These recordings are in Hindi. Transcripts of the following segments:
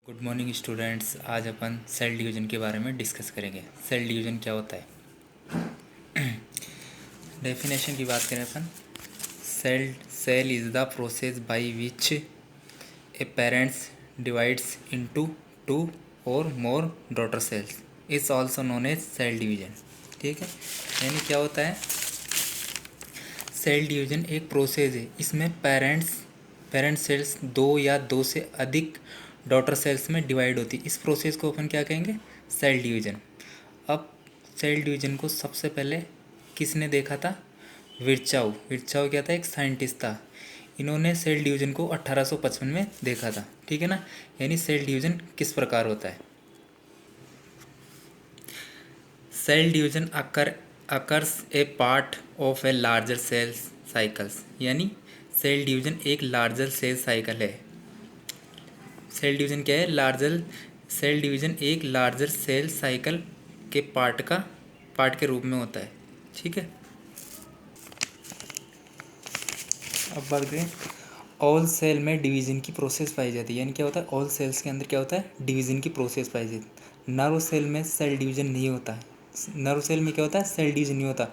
Good morning students. आज अपन सेल डिवीज़न के बारे में डिस्कस करेंगे। सेल डिवीज़न क्या होता है? डेफिनेशन की बात करें अपन, cell is the process by which a parents divides into two or more daughter cells is also known as cell division. ठीक है, यानी क्या होता है? सेल डिवीज़न एक प्रोसेस है, इसमें पेरेंट सेल्स दो या दो से अधिक डॉटर सेल्स में डिवाइड होती है। इस प्रोसेस को अपन क्या कहेंगे? Cell division. अब सेल डिवीज़न को सबसे पहले किसने देखा था? विर्चाउ क्या था? एक साइंटिस्ट था। इन्होंने सेल डिवीज़न को 1855 में देखा था। ठीक है ना, यानी सेल डिवीज़न किस प्रकार होता है? Cell division occurs a part of a larger cell cycles, यानी सेल डिवीज़न एक लार्जर सेल साइकिल है। सेल डिवीज़न क्या है? सेल डिवीज़न एक लार्जर सेल साइकिल के पार्ट के रूप में होता है। ठीक है, अब बात करें, ऑल सेल में डिवीज़न की प्रोसेस पाई जाती है। यानी क्या होता है? ऑल सेल्स के अंदर क्या होता है? डिवीज़न की प्रोसेस पाई जाती है। नर्व सेल में सेल डिवीज़न नहीं होता है। नर्व सेल में क्या होता है? सेल डिवीज़न नहीं होता।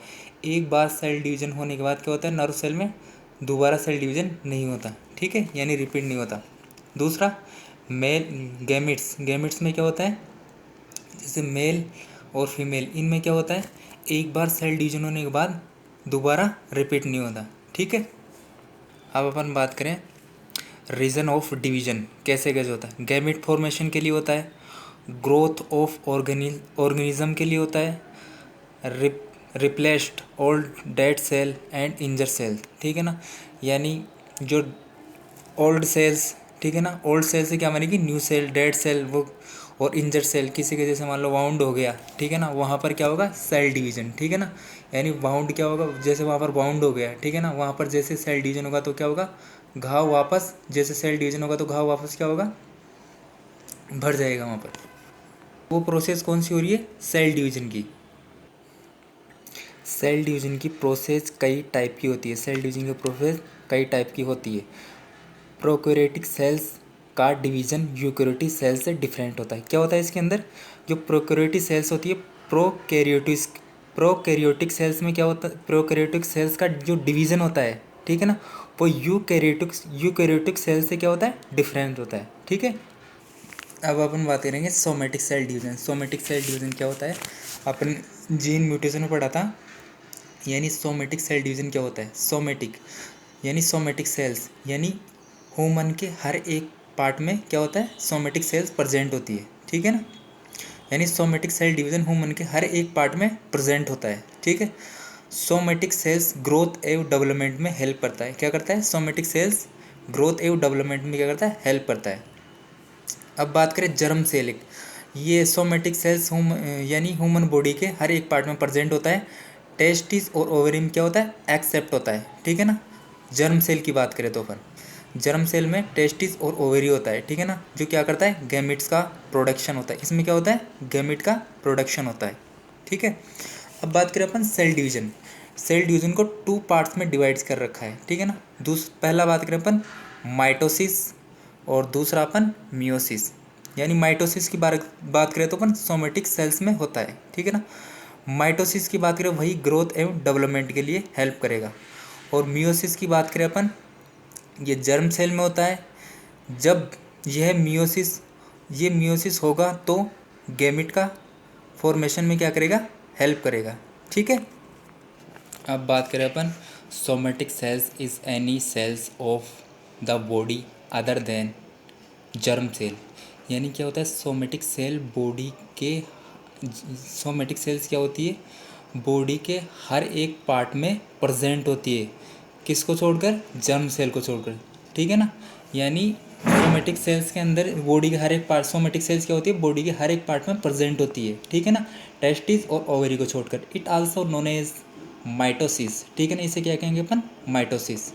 एक बार सेल डिवीज़न होने के बाद क्या होता है? नर्व सेल में दोबारा सेल डिवीज़न नहीं होता। ठीक है, यानी रिपीट नहीं होता। दूसरा, मेल गैमेट्स में क्या होता है? जैसे मेल और फीमेल, इनमें क्या होता है? एक बार सेल डिवीज़न होने के बाद दोबारा रिपीट नहीं होता। ठीक है, अब अपन बात करें रीजन ऑफ डिवीज़न कैसे होता है। गैमेट फॉर्मेशन के लिए होता है, ग्रोथ ऑफ ऑर्गेनिज्म के लिए होता है, replaced old dead cell and injured cell. ठीक है ना, यानी जो ओल्ड सेल्स, ठीक है ना, ओल्ड सेल से क्या मानेगी? न्यू सेल, डेड सेल, वो और इंजर सेल। किसी के जैसे मान लो वाउंड हो गया, ठीक है ना, वहाँ पर क्या होगा? Cell division. ठीक है ना, यानी वाउंड क्या होगा? जैसे वहाँ पर वाउंड हो गया, ठीक है ना, वहाँ पर जैसे सेल डिवीज़न होगा तो क्या होगा? घाव वापस, जैसे सेल डिवीज़न होगा तो घाव वापस क्या होगा? भर जाएगा वहाँ पर। वो प्रोसेस कौन सी हो रही है? सेल डिवीज़न की। सेल डिवीज़न की प्रोसेस कई टाइप की होती है। सेल डिवीज़न की प्रोसेस कई टाइप की होती है। प्रोकैरियोटिक सेल्स का डिवीज़न यूकैरियोटिक सेल से डिफरेंट होता है। क्या होता है इसके अंदर? जो प्रोकैरियोटिक सेल्स होती है, प्रोकैरियोटिक सेल्स में क्या होता है? प्रोकैरियोटिक सेल्स का जो डिवीज़न होता है, ठीक है ना, वो यूकैरियोटिक सेल्स से क्या होता है? डिफरेंट होता है। ठीक है, अब अपन बात करेंगे somatic cell division. Somatic cell division क्या होता है? अपन जीन म्यूटेशन में पढ़ा था। यानी सोमेटिक सेल डिवीज़न क्या होता है? सोमेटिक सेल्स यानी ह्यूमन के हर एक पार्ट में क्या होता है? सोमेटिक सेल्स प्रेजेंट होती है। ठीक है ना, यानी सोमेटिक सेल डिवीज़न ह्यूमन के हर एक पार्ट में प्रेजेंट होता है। ठीक है, सोमेटिक सेल्स ग्रोथ एवं डेवलपमेंट में हेल्प करता है। क्या करता है? सोमेटिक सेल्स ग्रोथ एवं डेवलपमेंट में क्या करता है? हेल्प करता है। अब बात करें जर्म सेल, ये सोमेटिक सेल्स यानी ह्यूमन बॉडी के हर एक पार्ट में प्रेजेंट होता है। टेस्टिस और ओवरी में क्या होता है? एक्सेप्ट होता है। ठीक है ना, जर्म सेल की बात करें तो अपन जर्म सेल में टेस्टिस और ओवरी होता है। ठीक है ना, जो क्या करता है? गैमिट्स का प्रोडक्शन होता है। इसमें क्या होता है? गैमिट का प्रोडक्शन होता है। ठीक है, अब बात करें अपन सेल डिवीज़न। सेल डिवीज़न को टू पार्ट्स में डिवाइड कर रखा है। ठीक है ना, पहला बात करें अपन माइटोसिस और दूसरा अपन मियोसिस। यानी माइटोसिस की बात करें तो अपन सोमेटिक सेल्स में होता है। ठीक है ना, माइटोसिस की बात करें वही ग्रोथ एवं डेवलपमेंट के लिए हेल्प करेगा। और मियोसिस की बात करें अपन, ये जर्म सेल में होता है। जब ये मियोसिस होगा तो गैमिट का फॉर्मेशन में क्या करेगा? हेल्प करेगा। ठीक है, अब बात करें अपन somatic cells is any cells of the body other than germ cell. यानी क्या होता है? सोमेटिक सेल्स क्या होती है? बॉडी के हर एक पार्ट में प्रेजेंट होती है। किसको छोड़कर? जर्म सेल को छोड़कर। ठीक है ना, यानी सोमेटिक सेल्स के अंदर बॉडी के हर एक पार्ट, सोमेटिक सेल्स क्या होती है? बॉडी के हर एक पार्ट में प्रेजेंट होती है। ठीक है ना, टेस्टिस और ओवरी को छोड़कर। It also known as mitosis. ठीक है ना, इसे क्या कहेंगे अपन? माइटोसिस।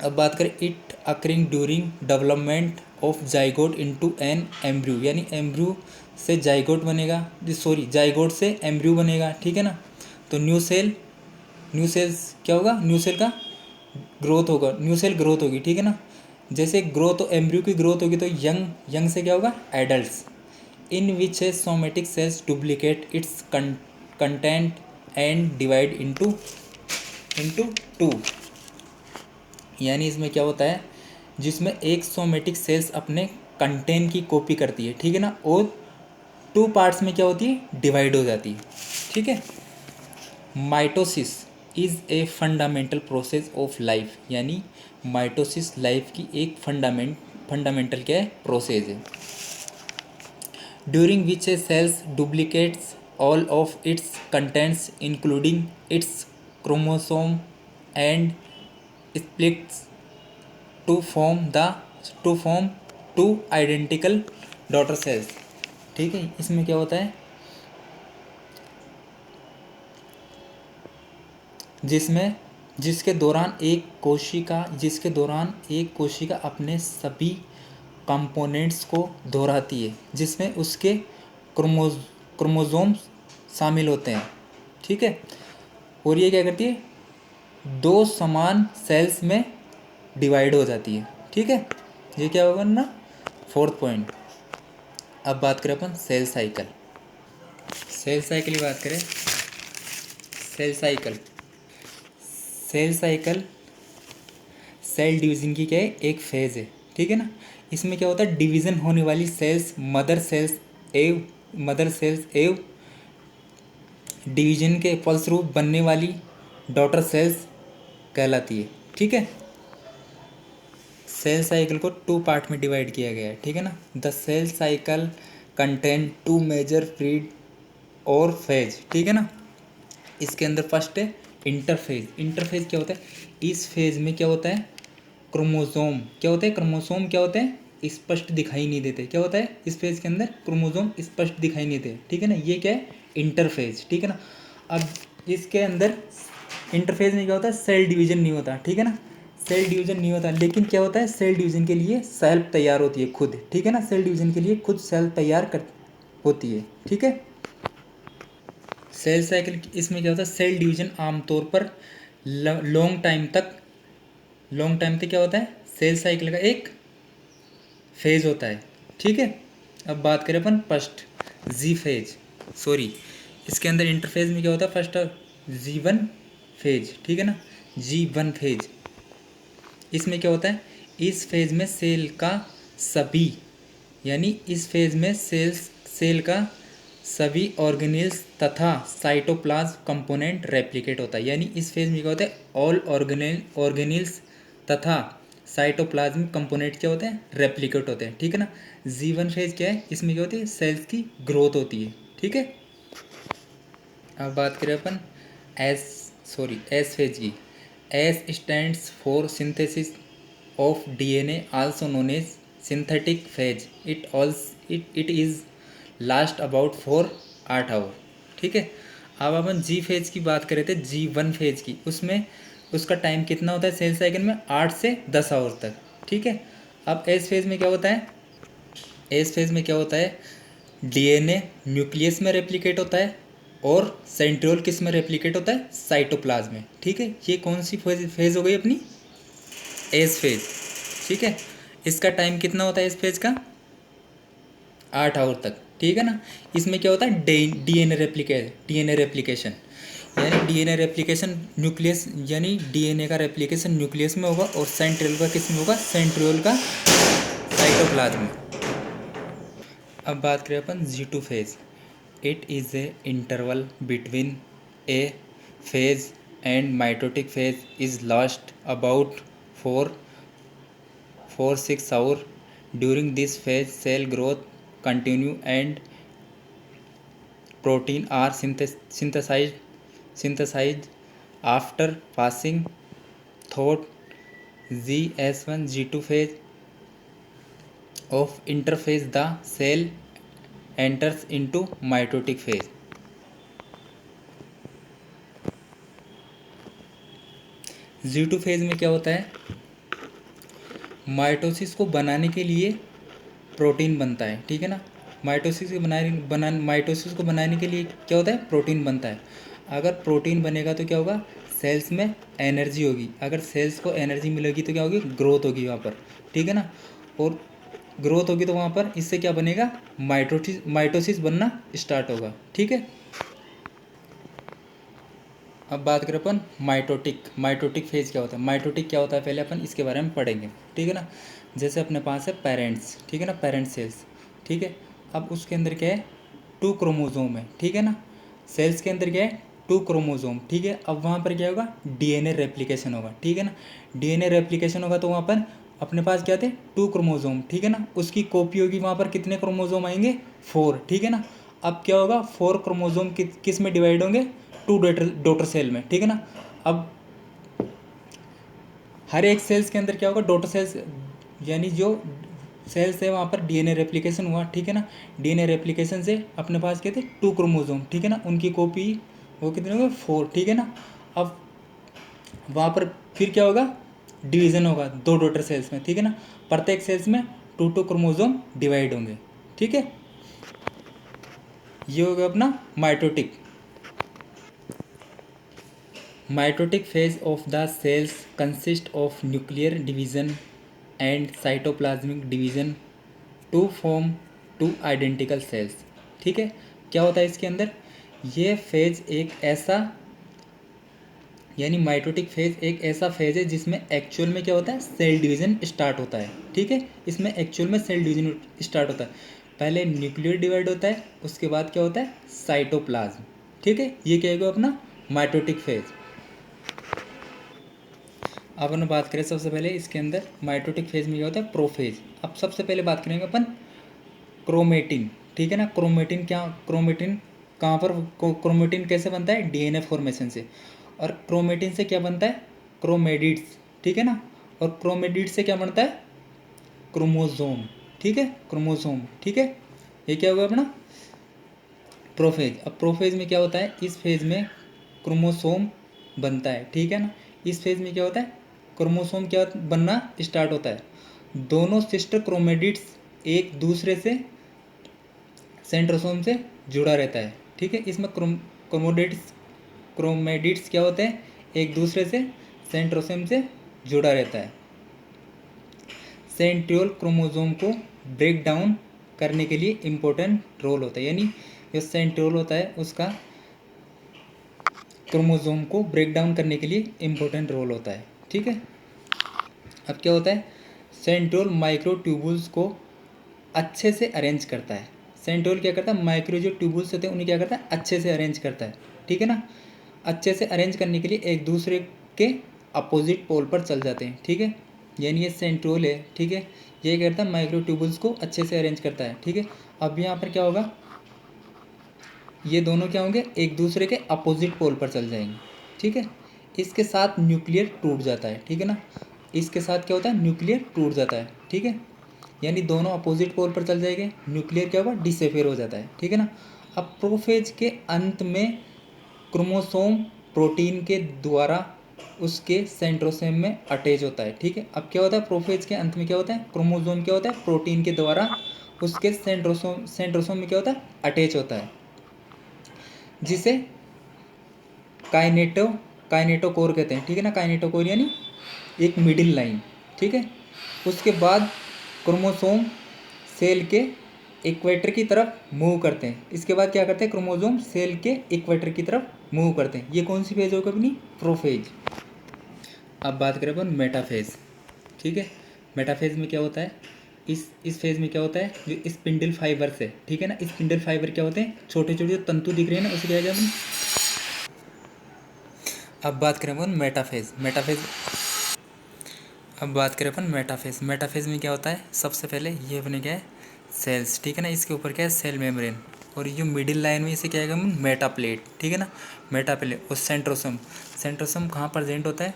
अब बात करें it occurring during development of zygote into an embryo. यानी एम्ब्रियो से जाइगोट बनेगा, जाइगोट से एम्ब्रियो बनेगा। ठीक है ना, तो न्यू सेल्स क्या होगा? न्यू सेल ग्रोथ होगी। ठीक है ना, जैसे ग्रोथ, एम्ब्रियो की ग्रोथ होगी तो यंग, यंग से क्या होगा, एडल्ट्स। इन विच है somatic cells duplicate it's content and divide into into two. यानी इसमें क्या होता है, जिसमें एक सोमेटिक सेल्स अपने कंटेंट की कॉपी करती है, ठीक है ना, और टू पार्ट्स में क्या होती है, डिवाइड हो जाती है, ठीक है। Mitosis is a fundamental process of life, यानी माइटोसिस लाइफ की एक फंडामेंटल क्या है, प्रोसेस है। During which a cells duplicates all of its contents including its chromosome and splits to form two identical daughter cells, ठीक है। इसमें क्या होता है, जिसमें जिसके दौरान एक कोशिका अपने सभी कंपोनेंट्स को दोहराती है, जिसमें उसके क्रोमोसोम्स शामिल होते हैं, ठीक है। और ये क्या करती है, दो समान सेल्स में डिवाइड हो जाती है, ठीक है। ये क्या होगा ना, फोर्थ पॉइंट। अब बात करें अपन सेल साइकिल। सेल साइकिल की बात करें, सेल साइकिल सेल डिवीज़न की क्या है, एक फेज़ है, ठीक है ना। इसमें क्या होता है, डिवीज़न होने वाली सेल्स मदर सेल्स एवं डिवीज़न के फलस्वरूप बनने वाली डॉटर सेल्स कहलाती है, ठीक है। सेल साइकिल को टू पार्ट में डिवाइड किया गया है, ठीक है ना। The cell cycle contain two major feed और फेज, ठीक है ना। इसके अंदर फर्स्ट है इंटरफेज। इंटरफेज क्या होता है, इस फेज में क्या होता है, क्रोमोसोम क्या होते हैं, क्रोमोसोम क्या होते हैं, स्पष्ट दिखाई नहीं देते। क्या होता है, इस फेज के अंदर क्रोमोसोम स्पष्ट दिखाई नहीं देते, ठीक है ना। ये क्या है, इंटरफेज, ठीक है ना। अब इसके अंदर इंटरफेज में क्या होता है, सेल डिवीजन नहीं होता, ठीक है ना। सेल डिवीजन नहीं होता, लेकिन क्या होता है, सेल डिवीजन के लिए सेल तैयार होती है खुद, ठीक है ना। सेल डिवीजन के लिए खुद सेल तैयार कर होती है, ठीक है। सेल साइकिल इसमें क्या होता है, सेल डिवीजन आमतौर पर लॉन्ग टाइम तक क्या होता है, सेल साइकिल का एक फेज होता है, ठीक है। अब बात करें अपन फर्स्ट इसके अंदर इंटरफेज में क्या होता है, फर्स्ट G1 फेज, ठीक है ना। G1 फेज, इसमें क्या होता है, इस फेज में सेल का सभी यानी इस फेज में सेल का सभी ऑर्गेनेल्स तथा साइटोप्लाज्म कंपोनेंट रेप्लिकेट होता है। यानी इस फेज में क्या होता है, ऑल ऑर्गेनेल्स तथा साइटोप्लाज्म कंपोनेंट क्या होते हैं, रेप्लिकेट होते हैं, ठीक है ना। G1 फेज क्या है, इसमें क्या होती है, सेल्स की ग्रोथ होती है, ठीक है। अब बात करें अपन एस फेज की। S stands for synthesis of DNA also known as synthetic phase. It is last about 4-8 hour, ठीक है। अब अपन जी फेज की बात करें थे, G1 फेज की, उसमें उसका टाइम कितना होता है सेल साइकिल में, 8 से 10 आवर तक, ठीक है। अब एस फेज में क्या होता है, एस फेज में क्या होता है, DNA न्यूक्लियस में रेप्लिकेट होता है और सेंट्रियोल किस में रेप्लिकेट होता है, साइटोप्लाज्म में, ठीक है। ये कौन सी फेज हो गई अपनी, एस फेज, ठीक है। इसका टाइम कितना होता है इस फेज का, 8 आवर तक, ठीक है ना। इसमें क्या होता है, डीएनए रेप्लिकेशन, यानी डीएनए रेप्लिकेशन न्यूक्लियस, यानी डीएनए का रेप्लिकेशन न्यूक्लियस में होगा और सेंट्रियोल का किस में होगा, सेंट्रियोल का साइटोप्लाज्म में। अब बात करें अपन G2 phase. It is a interval between a phase and mitotic phase is last about 4-6 hour. During this phase cell growth continue and protein are synthesized after passing through GS1 G2 phase of interphase. The cell enters into mitotic phase. G2 phase में क्या होता है, माइटोसिस को बनाने के लिए प्रोटीन बनता है, ठीक है ना। माइटोसिस को बनाने के लिए क्या होता है, प्रोटीन बनता है। अगर प्रोटीन बनेगा तो क्या होगा, सेल्स में एनर्जी होगी, अगर सेल्स को एनर्जी मिलेगी तो क्या होगी, ग्रोथ होगी वहाँ पर, ठीक है ना। और ग्रोथ होगी तो वहाँ पर इससे क्या बनेगा, माइटोसिस बनना स्टार्ट होगा, ठीक है। अब बात करें अपन माइटोटिक फेज क्या होता है। माइटोटिक क्या होता है पहले अपन इसके बारे में पढ़ेंगे, ठीक है ना। जैसे अपने पास है पेरेंट्स, ठीक है ना, पेरेंट सेल्स, ठीक है। अब उसके अंदर क्या है, 2 क्रोमोजोम है, ठीक है ना। सेल्स के अंदर क्या है, 2 क्रोमोजोम, ठीक है। अब वहाँ पर क्या होगा, डीएनए रेप्लिकेशन होगा, ठीक है ना। डीएनए रेप्लिकेशन होगा तो वहाँ पर अपने पास क्या थे, 2 क्रोमोजोम, ठीक है ना। उसकी कॉपी होगी, वहाँ पर कितने क्रोमोजोम आएंगे, 4, ठीक है ना। अब क्या होगा, 4 क्रोमोजोम किस में डिवाइड होंगे, 2 डॉटर सेल में, ठीक है ना। अब हर एक सेल्स के अंदर क्या होगा, डॉटर सेल्स यानी जो सेल्स है वहाँ पर डीएनए रेप्लिकेशन हुआ, ठीक है ना। डीएनए रेप्लिकेशन से अपने पास क्या थे, 2 क्रोमोजोम, ठीक है ना। उनकी कॉपी वो कितने होंगे, 4, ठीक है ना। अब वहाँ पर फिर क्या होगा, डिवीज़न होगा 2 डॉटर सेल्स में, ठीक है ना। प्रत्येक सेल्स में 2 क्रोमोजोम डिवाइड होंगे, ठीक है। ये होगा अपना mitotic. Mitotic phase of the cells consists of nuclear division and cytoplasmic division to form 2 identical cells, ठीक है। क्या होता है इसके अंदर, ये फेज एक ऐसा यानी माइटोटिक फेज एक ऐसा फेज है जिसमें एक्चुअल में क्या होता है, सेल डिवीजन स्टार्ट होता है, ठीक है। इसमें एक्चुअल में सेल डिवीजन स्टार्ट होता है। पहले न्यूक्लियर डिवाइड होता है, उसके बाद क्या होता है, साइटोप्लाज्म, ठीक है। ये क्या होगा अपना माइटोटिक फेज। अब अपन बात करें सबसे पहले इसके अंदर माइटोटिक फेज में क्या होता है, प्रोफेज। अब सबसे पहले बात करेंगे अपन क्रोमेटिन, ठीक है ना। क्रोमेटिन क्या, क्रोमेटिन कहाँ पर, क्रोमेटिन कैसे बनता है, डीएनए फॉर्मेशन से। और क्रोमेटिन से क्या बनता है, क्रोमेटिड्स, ठीक है ना। और क्रोमेटिड्स से क्या बनता है, क्रोमोजोम, ठीक है, क्रोमोजोम, ठीक है। ये क्या होगा अपना प्रोफेज। अब प्रोफेज में क्या होता है, इस फेज में क्रोमोसोम बनता है, ठीक है ना। इस फेज में क्या होता है, क्रोमोसोम क्या बनना स्टार्ट होता है। दोनों सिस्टर क्रोमेटिड्स एक दूसरे से सेंट्रोसोम से जुड़ा रहता है, ठीक है। इसमें क्रोमेटिड्स क्या होते हैं, एक दूसरे से सेंट्रोसोम से जुड़ा रहता है। सेंट्रियोल क्रोमोसोम को ब्रेक डाउन करने के लिए इम्पोर्टेंट रोल होता है, यानी जो सेंट्रियोल होता है उसका क्रोमोसोम को ब्रेक डाउन करने के लिए इम्पोर्टेंट रोल होता है, ठीक है। अब क्या होता है, सेंट्रियोल माइक्रोट्यूबुल्स को अच्छे से अरेंज करता है। सेंट्रियोल क्या करता है, माइक्रो जो ट्यूबुल्स होते हैं उन्हें क्या करता है, अच्छे से अरेंज करता है, ठीक है ना। अच्छे से अरेंज करने के लिए एक दूसरे के अपोजिट पोल पर चल जाते हैं, ठीक है। यानी ये सेंट्रियोल है, ठीक है। ये करता है माइक्रो ट्यूबुल्स को अच्छे से अरेंज करता है, ठीक है। अब यहाँ पर क्या होगा, ये दोनों क्या होंगे, एक दूसरे के अपोजिट पोल पर चल जाएंगे, ठीक है। इसके साथ न्यूक्लियर टूट जाता है, ठीक है ना। इसके साथ क्या होता है, न्यूक्लियर टूट जाता है, ठीक है। यानी दोनों अपोजिट पोल पर चल जाएंगे, न्यूक्लियर क्या होगा, डिसअपियर हो जाता है, ठीक है ना। अब प्रोफेज के अंत में क्रोमोसोम प्रोटीन के द्वारा उसके सेंट्रोसोम में अटैच होता है, ठीक है। अब क्या होता है, प्रोफेज के अंत में क्या होता है, क्रोमोसोम क्या होता है, प्रोटीन के द्वारा उसके सेंट्रोसोम में क्या होता है, अटैच होता है, जिसे काइनेटोकोर कहते हैं, ठीक है ना। काइनेटोकोर यानी एक मिडिल लाइन, ठीक है। उसके बाद क्रोमोसोम सेल के इक्वेटर की तरफ मूव करते हैं। इसके बाद क्या करते हैं, क्रोमोसोम सेल के इक्वेटर की तरफ मूव करते हैं। ये कौन सी फेज होगी अपनी, प्रोफेज। अब बात करें अपन मेटाफेज, ठीक है। मेटाफेज में क्या होता है, इस फेज में क्या होता है, जो स्पिंडल फाइबर से, ठीक है ना। स्पिंडल फाइबर क्या होते हैं, छोटे छोटे जो तंतु दिख रहे हैं ना, उसे क्या है अपन। अब बात करें अपन मेटाफेज। अब बात करें अपन मेटाफेज में क्या होता है, सबसे पहले ये अपने क्या है, सेल्स, ठीक है ना। इसके ऊपर क्या है, सेल मेम्ब्रेन। और ये मिडिल लाइन में इसे क्या है, मेटा प्लेट, ठीक है ना। मेटा प्लेट और सेंट्रोसोम कहाँ प्रेजेंट होता है,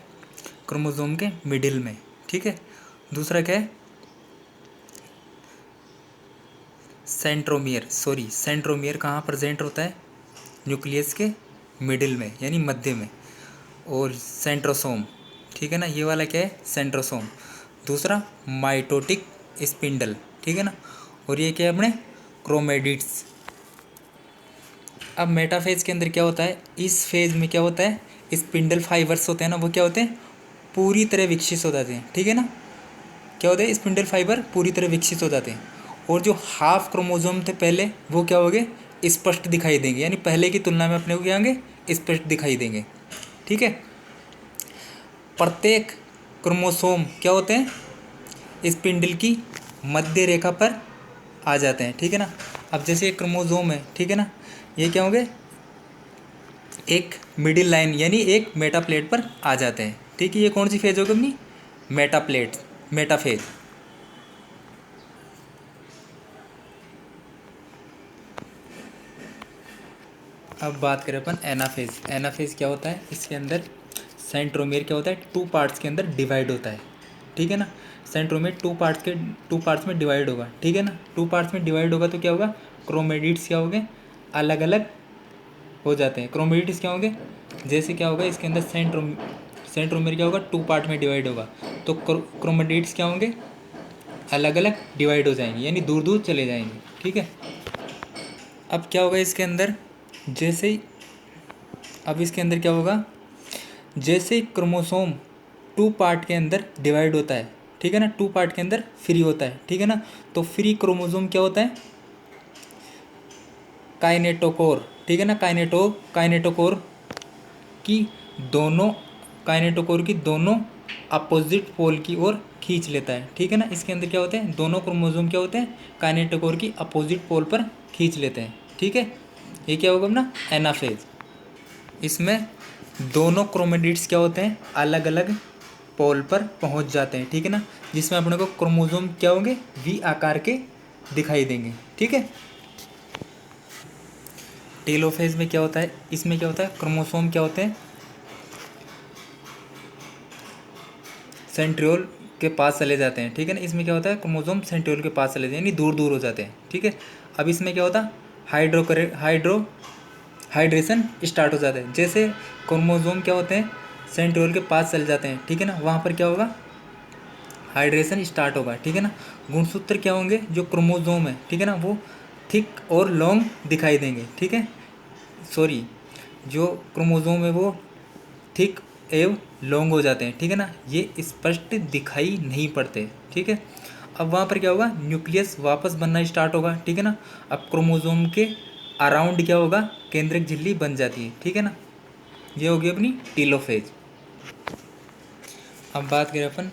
क्रोमोसोम के मिडिल में, ठीक है। दूसरा क्या है, सेंट्रोमियर कहाँ प्रेजेंट होता है, न्यूक्लियस के मिडिल में यानी मध्य में। और सेंट्रोसोम, ठीक है ना, ये वाला क्या है, सेंट्रोसोम। दूसरा माइटोटिक स्पिंडल, ठीक है ना। और ये क्या है अपने क्रोमेटिड्स। अब मेटाफेज के अंदर क्या होता है, इस फेज में क्या होता है, स्पिंडल फाइबर्स होते हैं ना, वो क्या होते हैं, पूरी तरह विकसित हो जाते हैं, ठीक है ना। क्या होता है, स्पिंडल फाइबर पूरी तरह विकसित हो जाते हैं। और जो हाफ क्रोमोसोम थे पहले, वो क्या हो गए, स्पष्ट दिखाई देंगे, यानी पहले की तुलना में अपने को क्या होंगे, स्पष्ट दिखाई देंगे, ठीक है। प्रत्येक क्रोमोसोम क्या होते हैं, स्पिंडल की मध्य रेखा पर आ जाते हैं, ठीक है ना। अब जैसे एक क्रोमोसोम है, ठीक है ना, ये क्या होंगे, एक मिडिल लाइन यानी एक मेटाप्लेट पर आ जाते हैं, ठीक है। ये कौन सी फेज होगी अपनी, मेटाप्लेट, मेटाफेज। अब बात करें अपन एनाफेज। एनाफेज क्या होता है, इसके अंदर सेंट्रोमेयर क्या होता है, टू पार्ट्स के अंदर डिवाइड होता है, ठीक है ना। सेंट्रोमेयर टू पार्ट्स में डिवाइड होगा, ठीक है ना। टू पार्ट्स में डिवाइड होगा तो क्या होगा, क्रोमेटिड्स क्या होंगे, अलग अलग हो जाते हैं। क्रोमेटिड्स क्या होंगे, जैसे क्या होगा, इसके अंदर सेंट्रोमेयर क्या होगा, टू पार्ट में डिवाइड होगा, तो क्रोमेटिड्स क्या होंगे, अलग अलग डिवाइड हो जाएंगे, यानी दूर दूर चले जाएंगे, ठीक है। अब क्या होगा इसके अंदर, जैसे ही, अब इसके अंदर क्या होगा, जैसे क्रोमोसोम टू पार्ट के अंदर डिवाइड होता है, ठीक है ना, टू पार्ट के अंदर फ्री होता है, ठीक है ना, तो फ्री क्रोमोसोम क्या होता है, काइनेटोकोर, ठीक है ना। काइनेटोकोर की दोनों काइनेटोकोर की दोनों अपोजिट पोल की ओर खींच लेता है, ठीक है ना। इसके अंदर क्या होते हैं, दोनों क्रोमोसोम क्या होते हैं, काइनेटोकोर की अपोजिट पोल पर खींच लेते हैं, ठीक है। ये क्या होगा अपना एनाफेज। इसमें दोनों क्रोमेटिड्स क्या होते हैं, अलग अलग पोल पर पहुंच जाते हैं, ठीक है ना, जिसमें अपने को क्रोमोसोम क्या होंगे, वी आकार के दिखाई देंगे, ठीक है। टेलोफेज में क्या होता है, इसमें क्या होता है, क्रोमोसोम क्या होते हैं, सेंट्रियोल के पास चले जाते हैं, ठीक है ना। इसमें क्या होता है, क्रोमोसोम सेंट्रियोल के पास चले जाते हैं, यानी दूर दूर हो जाते हैं, ठीक है। अब इसमें क्या होता है, हाइड्रेशन स्टार्ट हो जाता है। जैसे क्रोमोसोम क्या होते हैं, सेंट्रियोल के पास चले जाते हैं, ठीक है ना, वहाँ पर क्या होगा, हाइड्रेशन स्टार्ट होगा, ठीक है ना। गुणसूत्र क्या होंगे, जो क्रोमोसोम है, ठीक है ना, वो थिक और लॉन्ग दिखाई देंगे, ठीक है। सॉरी, जो क्रोमोसोम है वो थिक एवं लॉन्ग हो जाते हैं, ठीक है ना, ये स्पष्ट दिखाई नहीं पड़ते, ठीक है। अब वहाँ पर क्या होगा, न्यूक्लियस वापस बनना स्टार्ट होगा, ठीक है ना। अब क्रोमोसोम के अराउंड क्या होगा, केंद्रक झिल्ली बन जाती है, ठीक है ना। ये होगी अपनी टीलोफेज। अब बात करें अपन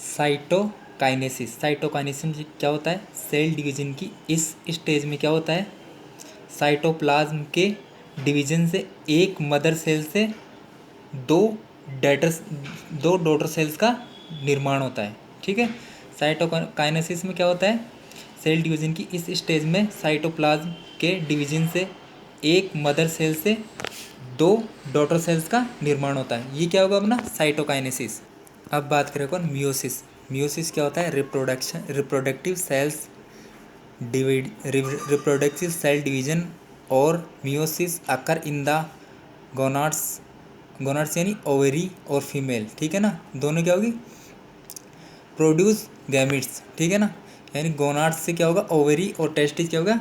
साइटोकाइनेसिस। साइटोकाइनेसिस क्या होता है, सेल डिवीजन की इस स्टेज में क्या होता है, साइटोप्लाज्म के डिवीजन से एक मदर सेल से दो डेटर दो डॉटर सेल्स का निर्माण होता है, ठीक है। साइटोकाइनेसिस में क्या होता है, सेल डिवीजन की इस स्टेज में साइटोप्लाज्म के डिवीजन से एक मदर सेल से दो डॉटर सेल्स का निर्माण होता है। ये क्या होगा अपना साइटोकाइनेसिस। अब बात करें कौन, मियोसिस। मियोसिस क्या होता है, reproductive cells divide reproductive cell division और meiosis occur in the gonads. Gonads यानी ओवेरी और फीमेल, ठीक है ना, दोनों क्या होगी, प्रोड्यूस गैमिट्स, ठीक है ना। यानी गोनाड्स से क्या होगा, ओवेरी, और टेस्टिस क्या होगा,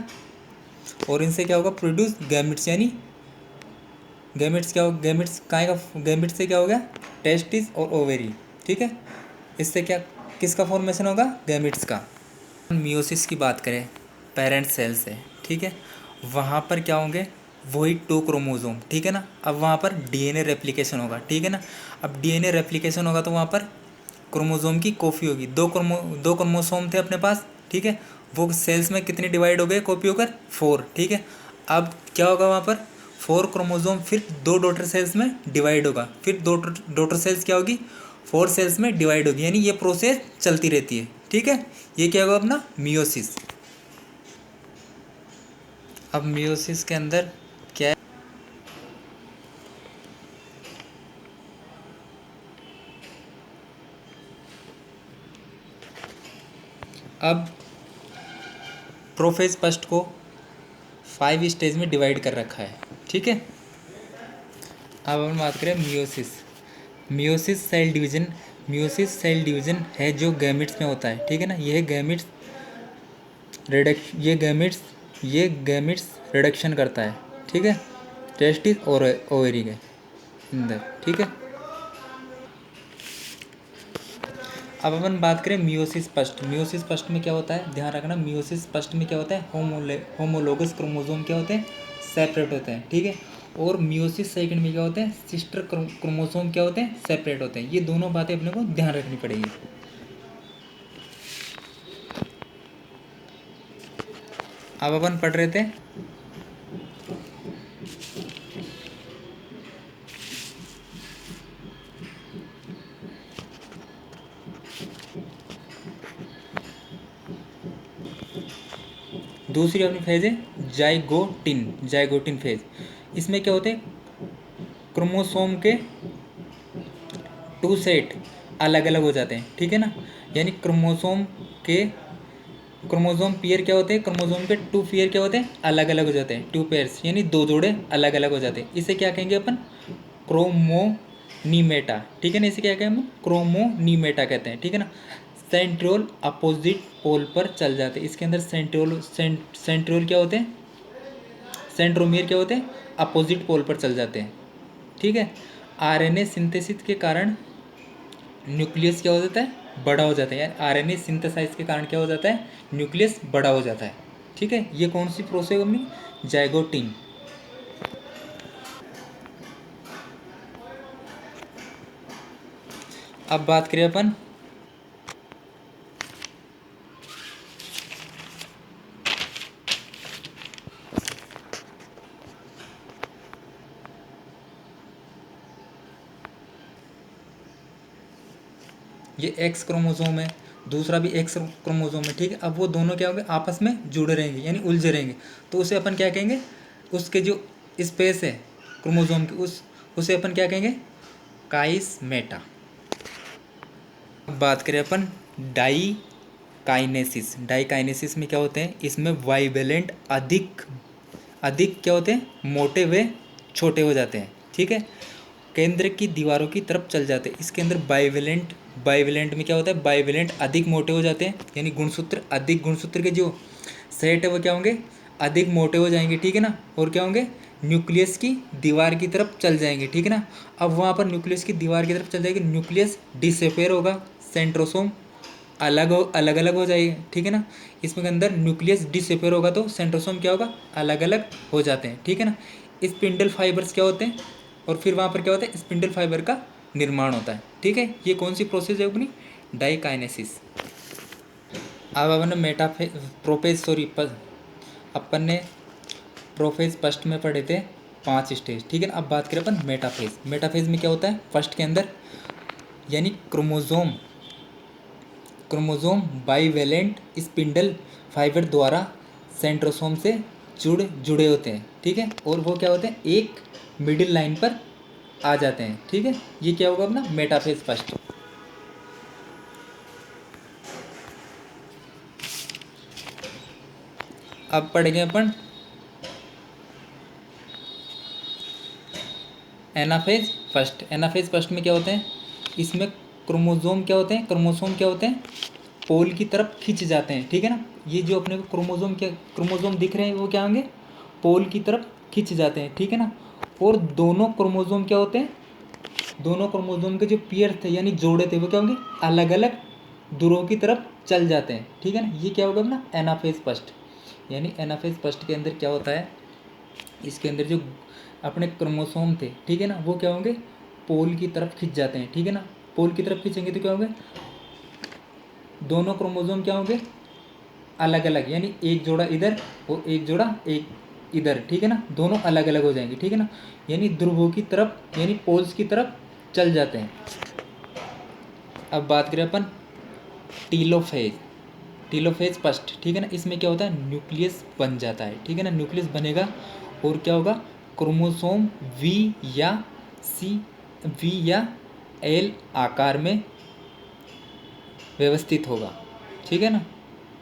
और इनसे क्या होगा, प्रोड्यूस गैमिट्स, यानी गैमिट्स क्या होगा, गैमिट्स काय का, गैमिट्स से क्या हो गया, टेस्टिस और ओवेरी, ठीक है। इससे क्या, किसका फॉर्मेशन होगा, गैमिट्स का। मियोसिस की बात करें, पेरेंट सेल से, ठीक है, वहाँ पर क्या होंगे, वही टू क्रोमोसोम, ठीक है ना। अब वहाँ पर डीएनए रेप्लिकेशन होगा, ठीक है ना। अब डीएनए रेप्लिकेशन होगा तो वहाँ पर क्रोमोसोम की कॉपी होगी। दो क्रोमोसोम थे अपने पास, ठीक है, वो सेल्स में कितने डिवाइड हो गए कॉपी होकर, 4, ठीक है। अब क्या होगा वहाँ पर, 4 क्रोमोसोम फिर दो डॉटर सेल्स में डिवाइड होगा, फिर दो डॉटर सेल्स क्या होगी, 4 सेल्स में डिवाइड होगी, यानी ये प्रोसेस चलती रहती है, ठीक है। ये क्या होगा अपना मियोसिस। अब मियोसिस के अंदर क्या है, अब प्रोफेज फर्स्ट को 5 स्टेज में डिवाइड कर रखा है, ठीक है। अब हम बात करें मियोसिस। मियोसिस सेल डिवीजन है जो गैमिट्स में होता है, ठीक है ना। ये गैमिट्स रिडक्शन करता है, ठीक है, टेस्टिस और ओवेरी के। अंदर, ठीक है। अब अपन बात करें मियोसिस फर्स्ट। मियोसिस फर्स्ट में क्या होता है, ध्यान रखना, मियोसिस फर्स्ट में क्या होता है, होमोलोगस क्रोमोसोम क्या होते हैं, सेपरेट होते हैं, ठीक है। और मियोसिस सेकंड में क्या होते हैं, सिस्टर क्रोमोसोम क्या होते हैं, सेपरेट होते हैं। ये दोनों बातें अपने को ध्यान रखनी पड़ेगी। अब अपन पढ़ रहे थे दूसरी अपनी फेज है जाइगोटिन, जाइगोटिन फेज। इसमें क्या होते हैं, क्रोमोसोम के टू सेट अलग अलग हो जाते हैं, ठीक है ना। यानी क्रोमोसोम पेयर क्या होते हैं, क्रोमोसोम के टू पेयर क्या होते हैं, अलग अलग हो जाते हैं, टू पेयर्स यानी दो जोड़े अलग अलग हो जाते हैं। इसे क्या कहेंगे अपन, क्रोमोनीमेटा, ठीक है ना। इसे क्या कहेंगे हम, क्रोमोनीमेटा कहते हैं, ठीक है ना। सेंट्रोल अपोजिट पोल पर चल जाते हैं। इसके अंदर सेंट्रोल क्या होते हैं, सेंट्रोमियर क्या होते हैं, अपोजिट पोल पर चल जाते हैं, ठीक है। आरएनए सिंथेसिस के कारण न्यूक्लियस क्या हो जाता है, बड़ा हो जाता है। यार आरएनए सिंथेसाइज के कारण क्या हो जाता है, न्यूक्लियस बड़ा हो जाता है, ठीक है। ये कौन सी प्रोसेस है अपनी, जाइगोटिन। अब बात करें अपन ये एक्स क्रोमोसोम है, दूसरा भी एक्स क्रोमोसोम है, ठीक है। अब वो दोनों क्या होंगे, आपस में जुड़े रहेंगे यानी उलझे रहेंगे। तो उसे अपन क्या कहेंगे, उसके जो स्पेस है क्रोमोसोम की, उसे अपन क्या कहेंगे, काइसमेटा। अब बात करें अपन डाई काइनेसिस। डाई काइनेसिस में क्या होते हैं, इसमें वाइवेलेंट अधिक अधिक क्या होते हैं, मोटे व छोटे हो जाते हैं, ठीक है। केंद्र की दीवारों की तरफ चल जाते हैं। इसके अंदर बाइवेलेंट में क्या होता है, बाइवेलेंट अधिक मोटे हो जाते हैं, यानी गुणसूत्र अधिक, गुणसूत्र के जो सेट है वो क्या होंगे, अधिक मोटे हो जाएंगे, ठीक है ना। और क्या होंगे, न्यूक्लियस की दीवार की तरफ चल जाएंगे, ठीक है ना। अब वहाँ पर न्यूक्लियस की दीवार की तरफ चल जाएगी, न्यूक्लियस डिसअपेयर होगा, सेंट्रोसोम अलग अलग हो जाएगी, ठीक है ना। इसमें के अंदर न्यूक्लियस डिसअपेयर होगा तो सेंट्रोसोम क्या होगा, अलग अलग हो जाते हैं, ठीक है ना। स्पिंडल फाइबर्स क्या होते हैं, और फिर वहाँ पर क्या होता है, स्पिंडल फाइबर का निर्माण होता है, ठीक है। ये कौन सी प्रोसेस है अपनी, डाइकाइनेसिस। अब अपन ने अपन ने प्रोफेज फर्स्ट में पढ़े थे 5 स्टेज, ठीक है ना। अब बात करें अपन मेटाफेज। मेटाफेज में क्या होता है, फर्स्ट के अंदर यानी क्रोमोसोम बाईवेलेंट स्पिंडल फाइबर द्वारा सेंट्रोसोम से जुड़े होते हैं, ठीक है। और वो क्या होते हैं, एक मिडिल लाइन पर आ जाते हैं, ठीक है। ये क्या होगा अपना मेटाफेज फर्स्ट। अब पढ़ेंगे अपन एनाफेज फर्स्ट। एनाफेज फर्स्ट में क्या होते हैं, इसमें क्रोमोसोम क्या होते हैं, क्रोमोसोम क्या होते हैं, पोल की तरफ खिंच जाते हैं, ठीक है ना। ये जो अपने को क्रोमोसोम दिख रहे हैं वो क्या होंगे, पोल की तरफ खिंच जाते हैं, ठीक है ना। और दोनों क्रोमोसोम क्या होते हैं, दोनों क्रोमोसोम के जो पेयर थे यानी जोड़े थे वो क्या होंगे, अलग अलग दूरों की तरफ चल जाते हैं, ठीक है ना। ये क्या होगा अपना एनाफेज फर्स्ट। यानी एनाफेज फर्स्ट के अंदर क्या होता है, इसके अंदर जो अपने क्रोमोसोम थे, ठीक है ना, वो क्या होंगे, पोल की तरफ खिंच जाते हैं, ठीक है ना। पोल की तरफ खिंचेंगे तो क्या होंगे, दोनों क्रोमोसोम क्या होंगे, अलग अलग, यानी एक जोड़ा इधर और एक जोड़ा एक इधर, ठीक है ना। दोनों अलग अलग हो जाएंगे, ठीक है ना। यानी ध्रुवों की तरफ यानी पोल्स की तरफ चल जाते हैं। अब बात करें अपन टीलोफेज। टीलोफेज फर्स्ट, ठीक है ना। इसमें क्या होता है, न्यूक्लियस बन जाता है, ठीक है ना। न्यूक्लियस बनेगा और क्या होगा, क्रोमोसोम वी या सी वी या एल आकार में व्यवस्थित होगा, ठीक है ना।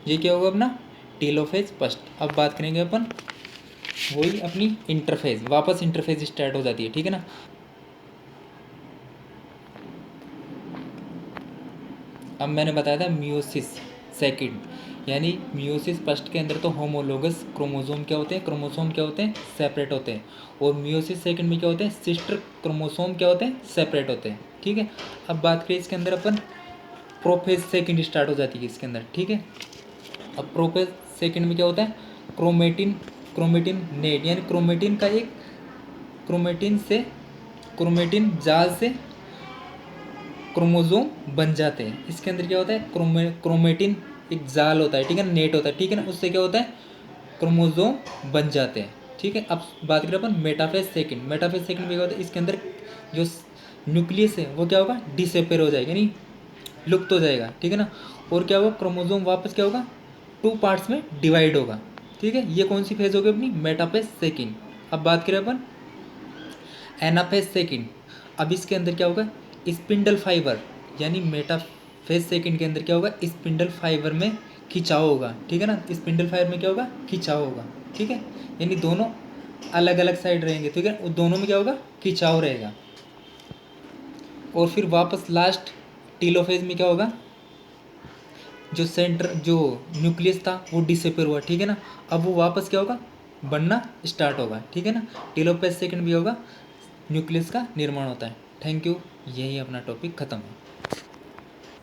ये क्या होगा अपना टीलोफेज फर्स्ट। अब बात करेंगे अपन वही अपनी इंटरफेज, वापस इंटरफेज स्टार्ट हो जाती है, ठीक है ना। अब मैंने बताया था मियोसिस सेकंड, यानी मियोसिस फर्स्ट के अंदर तो होमोलोगस क्रोमोसोम क्या होते हैं, क्रोमोसोम क्या होते हैं, सेपरेट होते हैं। और मियोसिस सेकंड में क्या होते हैं, सिस्टर क्रोमोसोम क्या होते हैं, सेपरेट होते हैं। ठीक है, अब बात करें इसके अंदर अपन, प्रोफेज सेकंड स्टार्ट हो जाती है इसके अंदर। ठीक है, अब प्रोफेज सेकंड में क्या होता है, क्रोमेटिन क्रोमेटिन नेट, यानी क्रोमेटिन का एक, क्रोमेटिन से, क्रोमेटिन जाल से क्रोमोसोम बन जाते हैं। इसके अंदर क्या होता है, क्रोमेटिन एक जाल होता है, ठीक है ना, नेट होता है, ठीक है ना, उससे क्या होता है, क्रोमोसोम बन जाते हैं। ठीक है, अब बात करें अपन मेटाफेज सेकंड। मेटाफेज सेकंड में क्या होता है, इसके अंदर जो न्यूक्लियस है वो क्या होगा, डिसअपेयर हो जाएगा, यानी लुप्त हो जाएगा। ठीक है ना, और क्या होगा, क्रोमोसोम वापस क्या होगा, टू पार्ट्स में डिवाइड होगा। ठीक है, ये कौन सी फेज होगी अपनी, मेटाफेज सेकंड। अब बात करें अपन एनाफेज सेकंड। अब इसके अंदर क्या होगा, स्पिंडल फाइबर, यानी मेटाफेज सेकंड के अंदर क्या होगा, स्पिंडल फाइबर में खिंचाव होगा। ठीक है ना, स्पिंडल फाइबर में क्या होगा, खिंचाव होगा। ठीक है, यानी दोनों अलग अलग साइड रहेंगे। ठीक है, दोनों में क्या होगा, खिंचाव रहेगा। और फिर वापस लास्ट टीलोफेज में क्या होगा, जो सेंटर जो न्यूक्लियस था वो डिसअपेयर हुआ। ठीक है ना, अब वो वापस क्या होगा, बनना स्टार्ट होगा। ठीक है ना, टीलोफेज सेकंड भी होगा, न्यूक्लियस का निर्माण होता है। थैंक यू, यही अपना टॉपिक खत्म है।